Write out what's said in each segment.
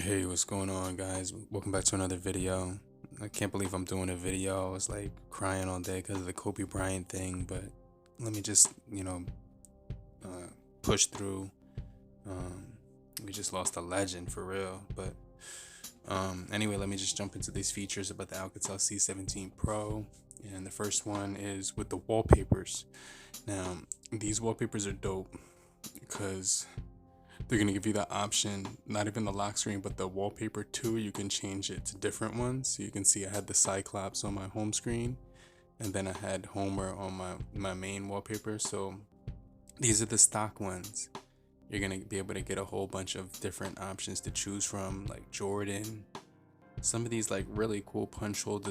Hey, what's going on, guys? Welcome back to another video. I can't believe I'm doing a video. I was like crying all day because of the Kobe Bryant thing, but let me just, push through. Um, we just lost a legend for real. But anyway, let me just jump into these features about the Alcatel C17 Pro. And the first one is with the wallpapers. Now, these wallpapers are dope because they're going to give you the option, not even the lock screen, but the wallpaper too. You can change it to different ones. So you can see I had the Cyclops on my home screen, and then I had Homer on my main wallpaper. So these are the stock ones. You're going to be able to get a whole bunch of different options to choose from, like Jordan. Some of these like really cool punch hole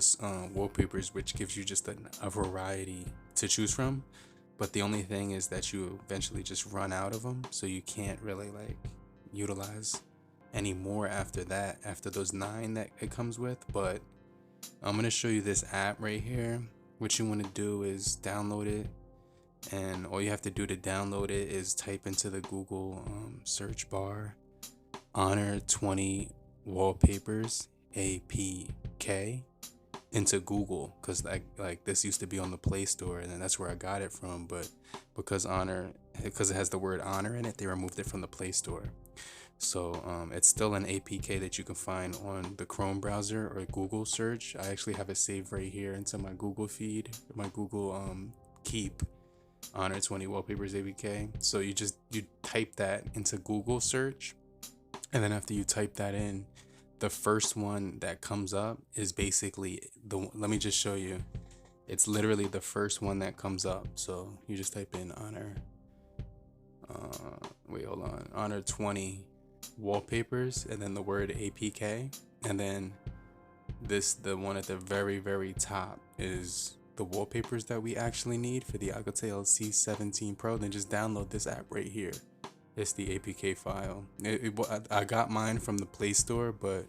wallpapers, which gives you just a variety to choose from. But the only thing is that you eventually just run out of them, so you can't really like utilize any more after that, after those 9 that it comes with. But I'm gonna show you this app right here. What you want to do is download it, and all you have to do to download it is type into the Google search bar Honor 20 wallpapers APK into Google, because like this used to be on the Play Store, and that's where I got it from. But because it has the word honor in it, they removed it from the Play Store. So it's still an APK that you can find on the Chrome browser or Google search. I actually have it saved right here into my Google feed, my Google Keep Honor 20 wallpapers APK. So you type that into Google search, and then after you type that in, the first one that comes up is basically let me just show you. It's literally the first one that comes up. So you just type in honor 20 wallpapers, and then the word APK, and then the one at the very top is the wallpapers that we actually need for the Alcatel C17 Pro. Then just download this app right here. It's the APK file. I got mine from the Play Store, but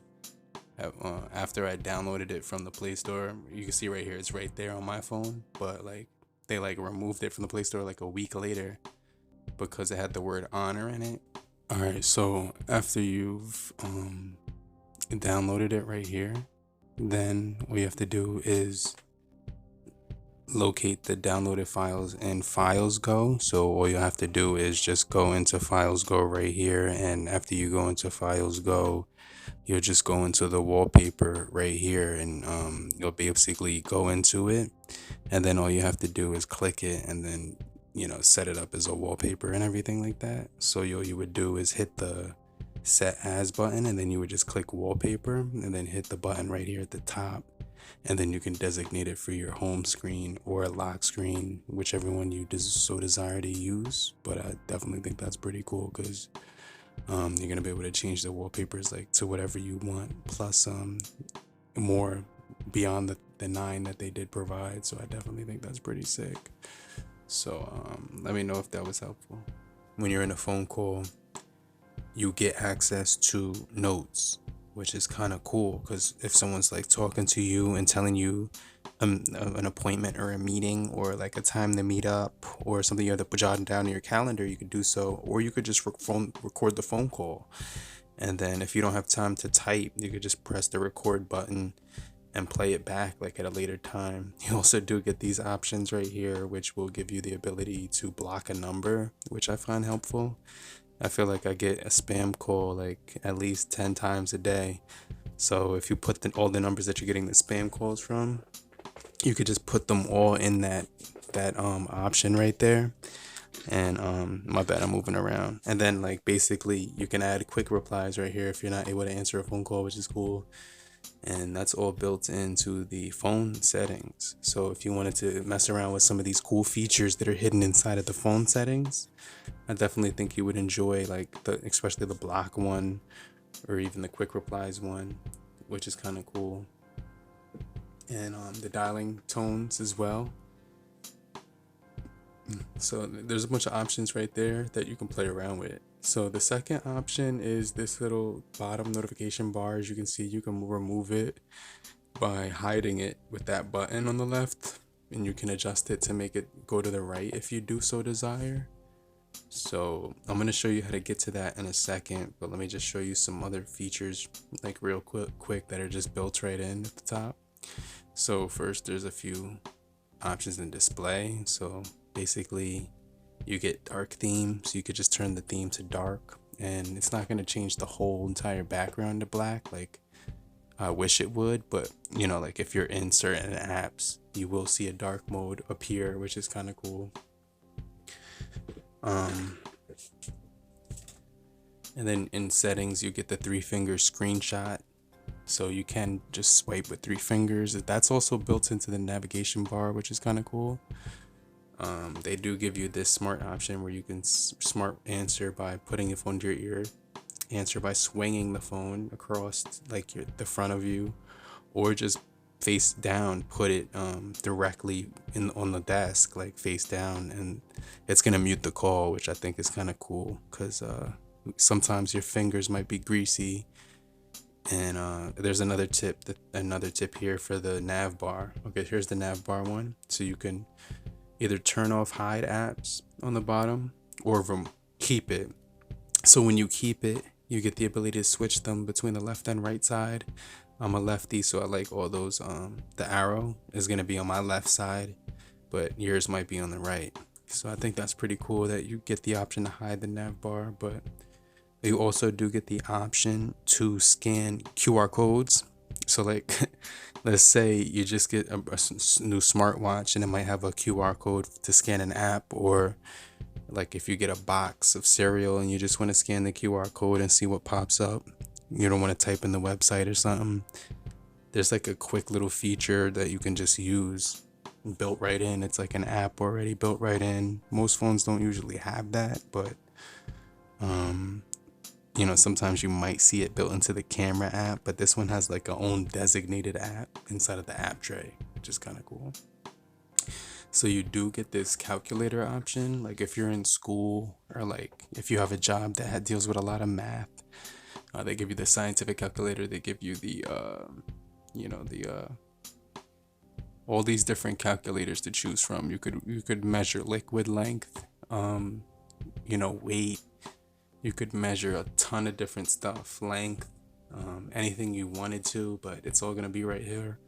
after I downloaded it from the Play Store, you can see right here, it's right there on my phone. But like they removed it from the Play Store like a week later because it had the word honor in it. All right, so after you've downloaded it right here, then what you have to do is locate the downloaded files in Files Go. So all you have to do is just go into Files Go right here, and after you go into Files Go, you'll just go into the wallpaper right here, and you'll basically go into it, and then all you have to do is click it, and then set it up as a wallpaper and everything like that. So all you would do is hit the set as button, and then you would just click wallpaper, and then hit the button right here at the top, and then you can designate it for your home screen or a lock screen, whichever one you so desire to use. But I definitely think that's pretty cool because you're gonna be able to change the wallpapers like to whatever you want, plus more beyond the 9 that they did provide. So I definitely think that's pretty sick. So let me know if that was helpful. When you're in a phone call, you get access to notes, which is kind of cool, because if someone's like talking to you and telling you an appointment or a meeting or like a time to meet up or something you have to jot down in your calendar, you could do so, or you could just record the phone call. And then if you don't have time to type, you could just press the record button and play it back like at a later time. You also do get these options right here, which will give you the ability to block a number, which I find helpful. I feel like I get a spam call like at least 10 times a day. So if you put all the numbers that you're getting the spam calls from, you could just put them all in that option right there. And my bad, I'm moving around. And then like basically you can add quick replies right here if you're not able to answer a phone call, which is cool. And that's all built into the phone settings. So if you wanted to mess around with some of these cool features that are hidden inside of the phone settings, I definitely think you would enjoy like especially the block one or even the quick replies one, which is kind of cool. And the dialing tones as well. So there's a bunch of options right there that you can play around with. So the second option is this little bottom notification bar. As you can see, you can remove it by hiding it with that button on the left, and you can adjust it to make it go to the right if you do so desire. So I'm going to show you how to get to that in a second, but let me just show you some other features like real quick that are just built right in at the top. So first, there's a few options in display. So basically you get dark theme, so you could just turn the theme to dark, and it's not going to change the whole entire background to black like I wish it would, but you know, like if you're in certain apps, you will see a dark mode appear, which is kind of cool. And then in settings, you get the 3-finger screenshot, so you can just swipe with 3 fingers. That's also built into the navigation bar, which is kind of cool. They do give you this smart option where you can smart answer by putting your phone to your ear, answer by swinging the phone across like the front of you, or just face down, put it directly on the desk, like face down, and it's gonna mute the call, which I think is kind of cool because sometimes your fingers might be greasy. And there's another tip here for the nav bar. Okay, here's the nav bar one, so you can either turn off hide apps on the bottom or keep it. So when you keep it, you get the ability to switch them between the left and right side. I'm a lefty, so I like all those. The arrow is gonna be on my left side, but yours might be on the right. So I think that's pretty cool that you get the option to hide the nav bar, but you also do get the option to scan QR codes. So like, let's say you just get a new smartwatch and it might have a QR code to scan an app, or like if you get a box of cereal and you just want to scan the QR code and see what pops up, you don't want to type in the website or something, there's like a quick little feature that you can just use built right in. It's like an app already built right in. Most phones don't usually have that, but you know, sometimes you might see it built into the camera app, but this one has like a own designated app inside of the app tray, which is kind of cool. So you do get this calculator option, like if you're in school or like if you have a job that deals with a lot of math, they give you the scientific calculator. They give you the all these different calculators to choose from. You could measure liquid length, weight. You could measure a ton of different stuff, length, anything you wanted to, but it's all gonna be right here.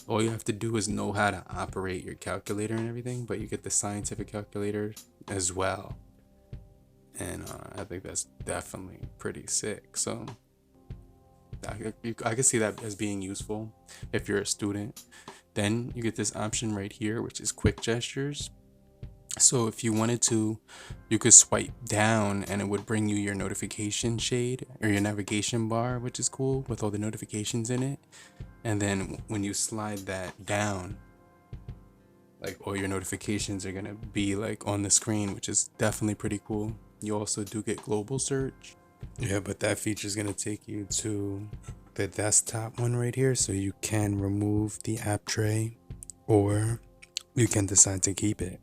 All you have to do is know how to operate your calculator and everything, but you get the scientific calculator as well. And I think that's definitely pretty sick. So I can see that as being useful if you're a student. Then you get this option right here, which is quick gestures. So if you wanted to, you could swipe down and it would bring you your notification shade or your navigation bar, which is cool with all the notifications in it. And then when you slide that down, like all your notifications are gonna be like on the screen, which is definitely pretty cool. You also do get global search. Yeah, but that feature is gonna take you to the desktop one right here, so you can remove the app tray or you can decide to keep it.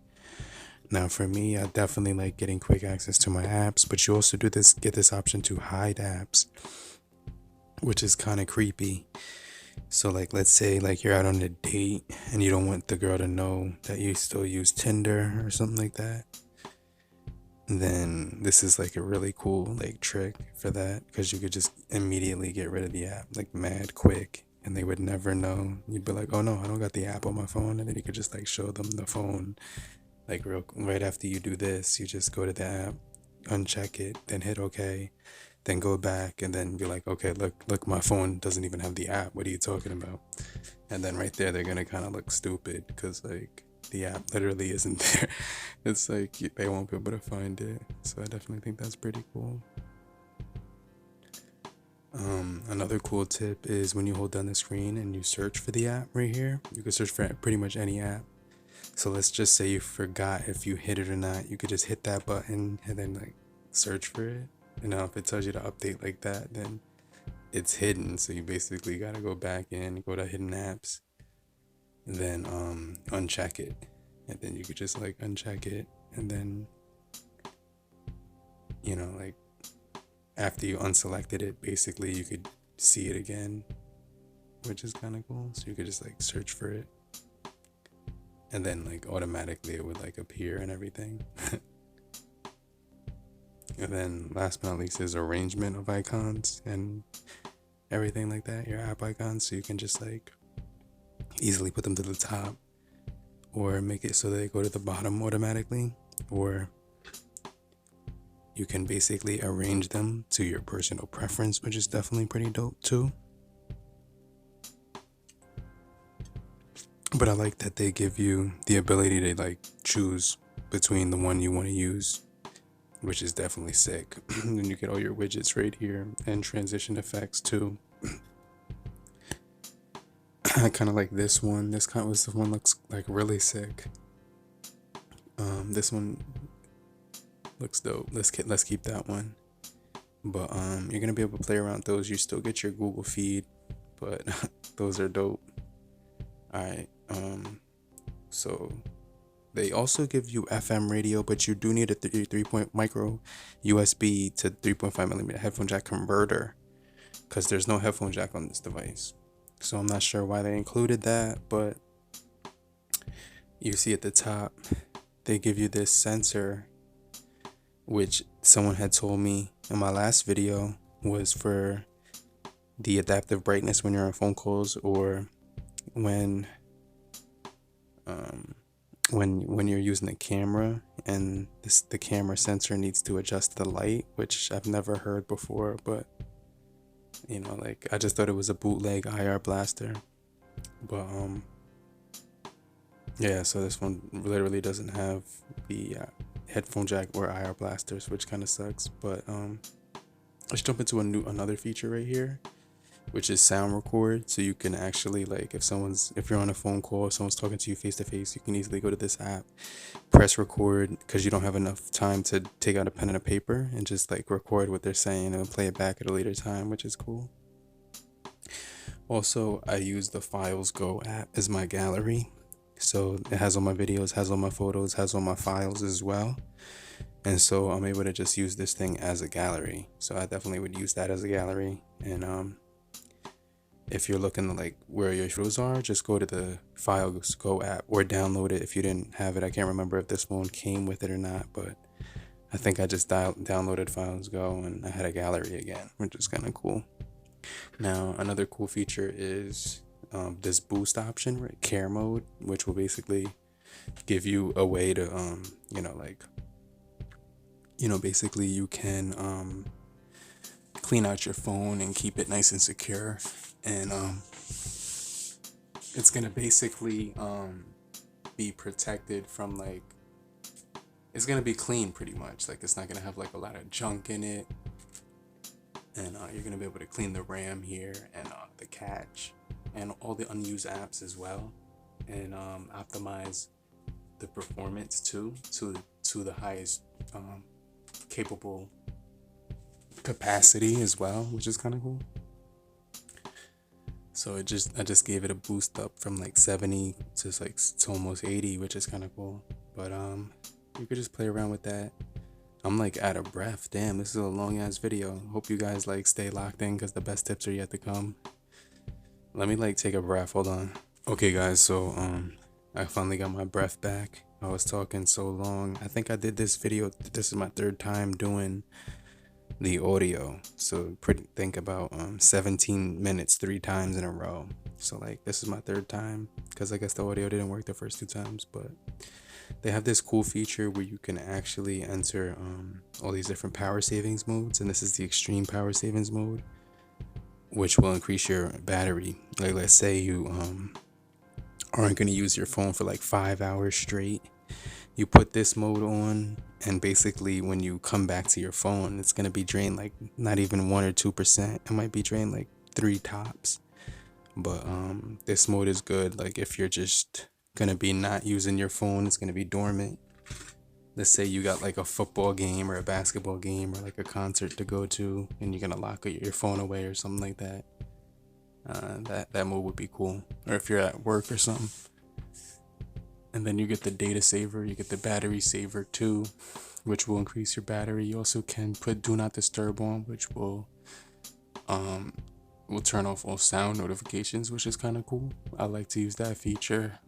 Now for me, I definitely like getting quick access to my apps, but you also get this option to hide apps, which is kind of creepy. So like, let's say like you're out on a date and you don't want the girl to know that you still use Tinder or something like that. Then this is like a really cool like trick for that, because you could just immediately get rid of the app like mad quick and they would never know. You'd be like, oh no, I don't got the app on my phone, and then you could just like show them the phone. Like right after you do this, you just go to the app, uncheck it, then hit OK, then go back and then be like, okay, look, my phone doesn't even have the app. What are you talking about? And then right there, they're going to kind of look stupid because like the app literally isn't there. It's like they won't be able to find it. So I definitely think that's pretty cool. Another cool tip is when you hold down the screen and you search for the app right here, you can search for pretty much any app. So let's just say you forgot if you hit it or not. You could just hit that button and then like search for it. You know, if it tells you to update like that, then it's hidden. So you basically got to go back in, go to hidden apps, and then uncheck it. And then you could just like uncheck it. And then, you know, like after you unselected it, basically you could see it again, which is kind of cool. So you could just like search for it. And then like automatically it would like appear and everything. And then last but not least is arrangement of icons and everything like that, your app icons, so you can just like easily put them to the top or make it so they go to the bottom automatically, or you can basically arrange them to your personal preference, which is definitely pretty dope too. But I like that they give you the ability to like choose between the one you want to use, which is definitely sick. And you get all your widgets right here and transition effects too. I kind of like this one. This one looks like really sick. This one looks dope. Let's keep that one. But you're gonna be able to play around those. You still get your Google feed, but those are dope. All right. So they also give you FM radio, but you do need a 3 micro USB to 3.5 millimeter headphone jack converter, because there's no headphone jack on this device. So I'm not sure why they included that, but you see at the top, they give you this sensor, which someone had told me in my last video was for the adaptive brightness when you're on phone calls, or when you're using the camera and the camera sensor needs to adjust the light, which I've never heard before, but you know, like I just thought it was a bootleg IR blaster. But yeah, so this one literally doesn't have the headphone jack or IR blasters, which kind of sucks. But let's jump into another feature right here, which is sound record. So you can actually, like, if you're on a phone call, if someone's talking to you face to face, you can easily go to this app, press record, because you don't have enough time to take out a pen and a paper, and just like record what they're saying and play it back at a later time, which is cool. Also, I use the Files Go app as my gallery. So it has all my videos, has all my photos, has all my files as well. And so I'm able to just use this thing as a gallery. So I definitely would use that as a gallery. And if you're looking like where your photos are, just go to the Files Go app or download it if you didn't have it. I can't remember if this phone came with it or not, but I think I just downloaded Files Go and I had a gallery again, which is kind of cool. Now, another cool feature is this boost option, right? Care mode, which will basically give you a way to, basically you can clean out your phone and keep it nice and secure. And it's gonna basically be protected from, like, it's gonna be clean pretty much. Like, it's not gonna have like a lot of junk in it. And you're gonna be able to clean the RAM here and the cache and all the unused apps as well, and optimize the performance too to the highest capable capacity as well, which is kind of cool. So I just gave it a boost up from like 70 to almost 80, which is kind of cool. But you could just play around with that. I'm like out of breath. Damn, this is a long ass video. Hope you guys like stay locked in, because the best tips are yet to come. Let me like take a breath. Hold on. Okay guys, so I finally got my breath back. I was talking so long. I think I did this video. This is my third time doing the audio. So think about 17 minutes 3 times in a row. So like this is my third time, because I guess the audio didn't work the first 2 times, but they have this cool feature where you can actually enter all these different power savings modes, and this is the extreme power savings mode, which will increase your battery. Like, let's say you aren't going to use your phone for like 5 hours straight. You put this mode on, and basically when you come back to your phone, it's going to be drained like not even 1 or 2%. It might be drained like 3 tops. But this mode is good. Like, if you're just gonna be not using your phone, it's gonna be dormant. Let's say you got like a football game or a basketball game or like a concert to go to, and you're gonna lock your phone away or something like that. That mode would be cool. Or if you're at work or something. And then you get the data saver, you get the battery saver too, which will increase your battery. You also can put do not disturb on, which will turn off all sound notifications, which is kind of cool. I like to use that feature.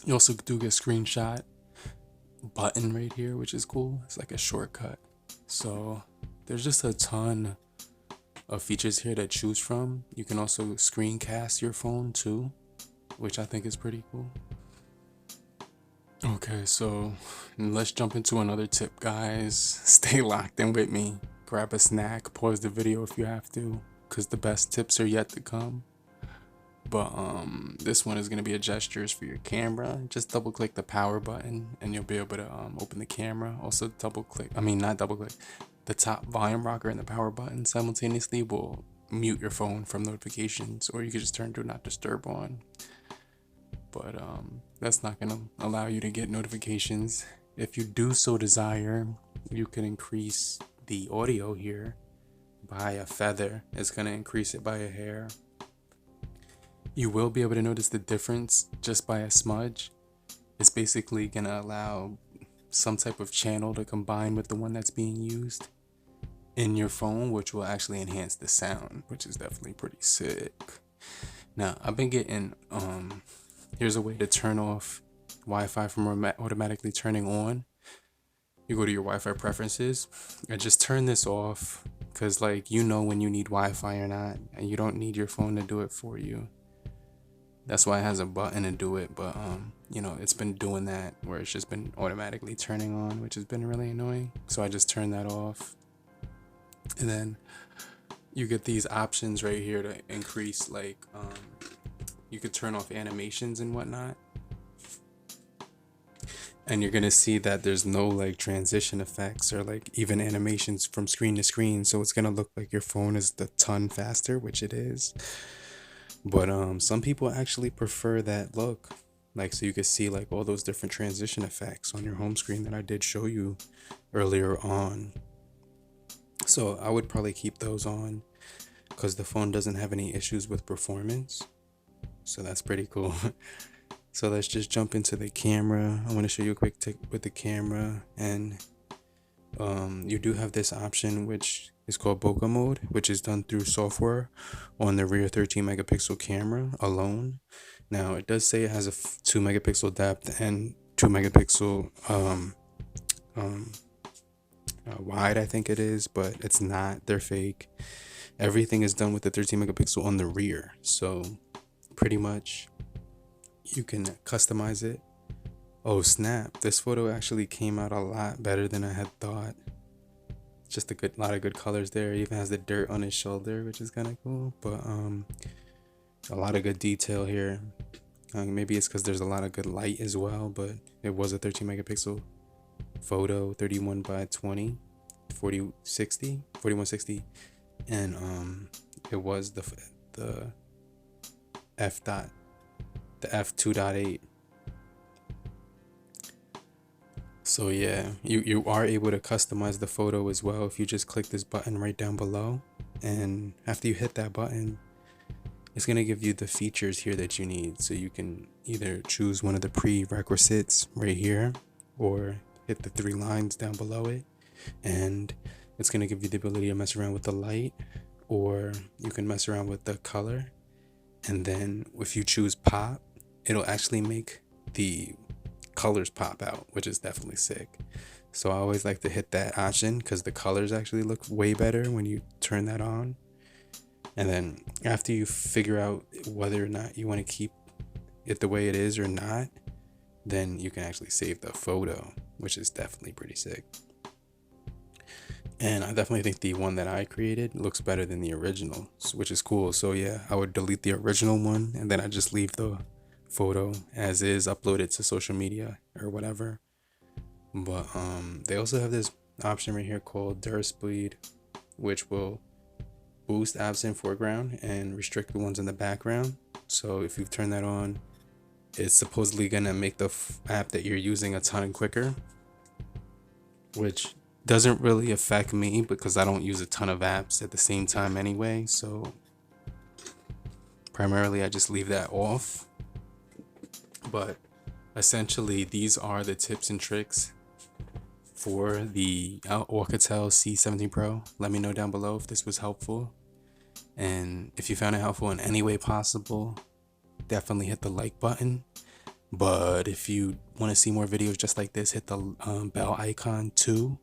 You also do get a screenshot button right here, which is cool. It's like a shortcut. So there's just a ton of features here to choose from. You can also screencast your phone too, which I think is pretty cool. Okay, so let's jump into another tip, guys. Stay locked in with me. Grab a snack, pause the video if you have to, because the best tips are yet to come. But this one is going to be a gestures for your camera. Just double click the power button and you'll be able to open the camera. Also double click, not double click, the top volume rocker and the power button simultaneously will mute your phone from notifications, or you can just turn do not disturb on. But that's not going to allow you to get notifications. If you do so desire, you can increase the audio here by a feather. It's going to increase it by a hair. You will be able to notice the difference just by a smudge. It's basically going to allow some type of channel to combine with the one that's being used in your phone, which will actually enhance the sound, which is definitely pretty sick. Now, I've been getting, here's a way to turn off Wi-Fi from automatically turning on. You go to your Wi-Fi preferences and just turn this off, because like, you know when you need Wi-Fi or not, and you don't need your phone to do it for you. That's why it has a button to do it, but you know, it's been doing that where it's just been automatically turning on, which has been really annoying. So I just turn that off. And then you get these options right here to increase, like you could turn off animations and whatnot. And you're gonna see that there's no like transition effects or like even animations from screen to screen. So it's gonna look like your phone is a ton faster, which it is. But some people actually prefer that look, like, so you can see like all those different transition effects on your home screen that I did show you earlier on. So I would probably keep those on because the phone doesn't have any issues with performance. So that's pretty cool. So let's just jump into the camera. I want to show you a quick tip with the camera, and you do have this option which is called bokeh mode, which is done through software on the rear 13 megapixel camera alone. Now it does say it has a 2 megapixel depth and 2 megapixel wide, I think it is, but it's not. They're fake. Everything is done with the 13 megapixel on the rear, so pretty much you can customize it. Oh snap, this photo actually came out a lot better than I had thought. Just a lot of good colors there. It even has the dirt on his shoulder, which is kind of cool. But a lot of good detail here. Maybe it's because there's a lot of good light as well, but it was a 13 megapixel photo, 31 by 20, 4160, and it was the f2.8. So yeah, you are able to customize the photo as well if you just click this button right down below, and after you hit that button, it's going to give you the features here that you need. So you can either choose one of the prerequisites right here or hit the 3 lines down below it, and it's going to give you the ability to mess around with the light, or you can mess around with the color. And then if you choose pop, it'll actually make the colors pop out, which is definitely sick. So I always like to hit that option because the colors actually look way better when you turn that on. And then after you figure out whether or not you want to keep it the way it is or not, then you can actually save the photo, which is definitely pretty sick. And I definitely think the one that I created looks better than the original, which is cool. So yeah, I would delete the original one and then I just leave the photo as is, upload it to social media or whatever. But they also have this option right here called Dur Speed, which will boost apps in foreground and restrict the ones in the background. So if you turn that on, it's supposedly gonna make the app that you're using a ton quicker, which doesn't really affect me because I don't use a ton of apps at the same time anyway. So primarily I just leave that off. But essentially these are the tips and tricks for the OUKITEL C17 Pro. Let me know down below if this was helpful, and if you found it helpful in any way possible, definitely hit the like button. But if you want to see more videos just like this, hit the bell icon too.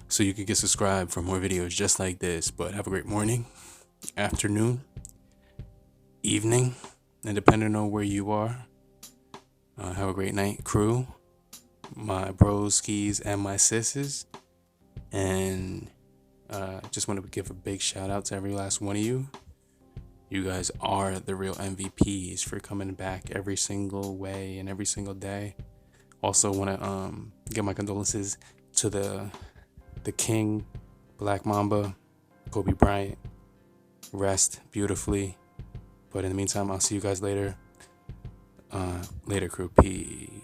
so you can get subscribed for more videos just like this. But have a great morning, afternoon, evening, and depending on where you are, have a great night, crew, my bros, skis, and my sisses. And just want to give a big shout out to every last one of you. You guys are the real MVPs for coming back every single way and every single day. Also want to give my condolences to the King, Black Mamba, Kobe Bryant. Rest beautifully. But in the meantime, I'll see you guys later. Later, crew. Peace.